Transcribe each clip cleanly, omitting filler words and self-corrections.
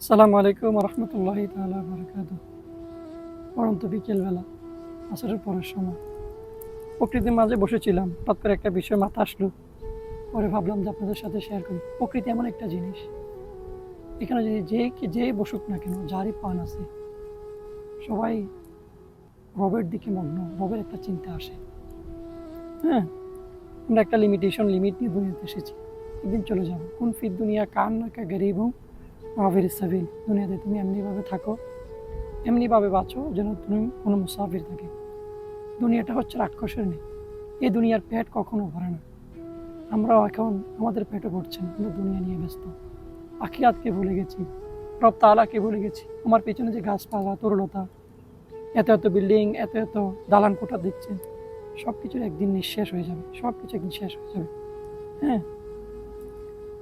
আসসালামু আলাইকুম রহমতুল্লাহি তাআলা বারাকাতুহু। পড়ন্ত বিকেলবেলা, আসরের পরের সময় প্রকৃতির মাঝে বসেছিলাম। হঠাৎ করে একটা বিষয় মাথা আসলো, পরে ভাবলাম যে আপনাদের সাথে শেয়ার করি। প্রকৃতি এমন একটা জিনিস, এখানে যদি যে বসুক না কেন, যারই প্রাণ আছে, সবাই রবের দিকে মগ্ন। রবের একটা চিন্তা আসে। হ্যাঁ, আমরা একটা লিমিট নিয়ে দুনিয়াতে এসেছি, একদিন চলে যাব। কোন ফির দুনিয়া কান নাকা গরিব হুম মাভির সাবিল। দুনিয়াতে তুমি এমনিভাবে থাকো, এমনিভাবে বাঁচো যেন তুমি কোনো মুসাফির থাকে। দুনিয়াটা হচ্ছে রাক্ষসের নেই। এই দুনিয়ার পেট কখনো ভরে না। আমরাও এখন আমাদের পেটও ভরছে না, আমরা দুনিয়া নিয়ে ব্যস্ত। আখিরাতকে ভুলে গেছি, রব তাআলাকে ভুলে গেছি। আমার পেছনে যে গাছপালা, তরুলতা, এত এত বিল্ডিং, এত এত দালান কোঠা দেখছেন, সব কিছুর একদিন নিঃশেষ হয়ে যাবে। সব কিছু একদিন শেষ হয়ে যাবে। হ্যাঁ,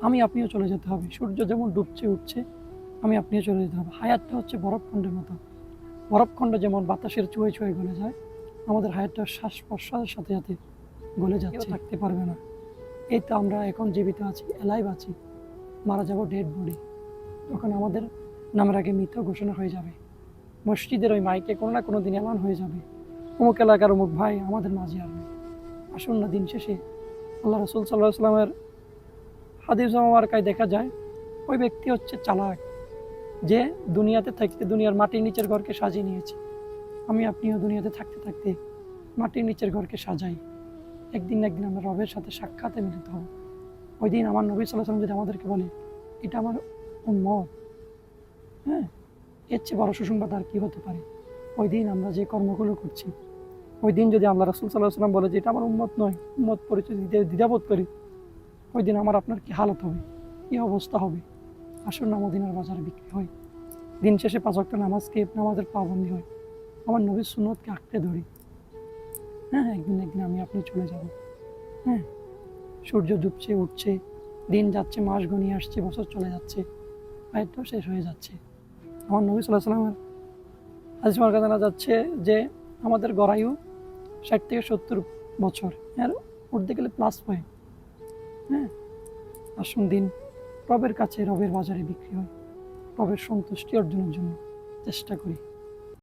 আমি আপনিও চলে যেতে হবে। সূর্য যেমন ডুবছে উঠছে, আমি আপনিও চলে যেতে হবে। হায়াতটা হচ্ছে বরফখণ্ডের মতো। বরফখণ্ড যেমন বাতাসের চুয়ে চুয়ে গলে যায়, আমাদের হায়াতটা শ্বাস প্রশ্বাসের সাথে সাথে গলে যাচ্ছে, থাকতে পারবে না। এই তো আমরা এখন জীবিত আছি, এলাইভ আছি, মারা যাব ডেড বডি। তখন আমাদের নামের আগে মৃত ঘোষণা হয়ে যাবে। মসজিদের ওই মাইকে কোনো না কোনো দিন এলান হয়ে যাবে, অমুক এলাকার অমুক ভাই আমাদের মাঝে আর নেই। আসুন না, দিন শেষে আল্লাহ রসুল সাল্লাহ সাল্লামের হাদিস মার্কায় দেখা যায়, ওই ব্যক্তি হচ্ছে চালাক, যে দুনিয়াতে থাকতে দুনিয়ার মাটির নিচের ঘরকে সাজিয়ে নিয়েছে। আমি আপনিও দুনিয়াতে থাকতে থাকতে মাটির নিচের ঘরকে সাজাই। একদিন না একদিন আমরা রবের সাথে সাক্ষাতে মিলিত হব। ওই দিন আমার নবী সাল্লাল্লাহু আলাইহি ওয়াসাল্লাম যদি আমাদেরকে বলে এটা আমার উম্মত, হ্যাঁ, এর চেয়ে বড় সুসংবাদ আর কি হতে পারে? ওই দিন আমরা যে কর্মগুলো করছি, ওই দিন যদি আল্লাহ রাসূল সাল্লাল্লাহু আলাইহি ওয়াসাল্লাম বলে যে এটা আমার উম্মত নয়, উম্মত পরিচয় দিতে দ্বিধাবোধ করি, ওই দিন আমার আপনার কি হালত হবে, কি অবস্থা হবে? আসুন না মদিনার বাজারে বিক্রি হয়, দিন শেষে 5 ওয়াক্ত নামাজকে নামাজের পাবন্দি হয়, আমার নবীর সুন্নতকে আঁকড়ে ধরি। হ্যাঁ, একদিন না একদিন আমি আপনি চলে যাব। হ্যাঁ, সূর্য ডুবছে উঠছে, দিন যাচ্ছে, মাস গণিয়ে আসছে, বছর চলে যাচ্ছে, আয়টাও শেষ হয়ে যাচ্ছে। আমার নবী সাল্লাল্লাহু আলাইহি ওয়াসাল্লামের হাদিস মার্কা জানা যাচ্ছে যে আমাদের গড়ায়ু 60 থেকে 70 বছর, আর উঠতে গেলে প্লাস পয়েন্ট। হ্যাঁ, আসুন দিন রবের কাছে, রবের বাজারে বিক্রি হয়, রবের সন্তুষ্টি অর্জনের জন্য চেষ্টা করি।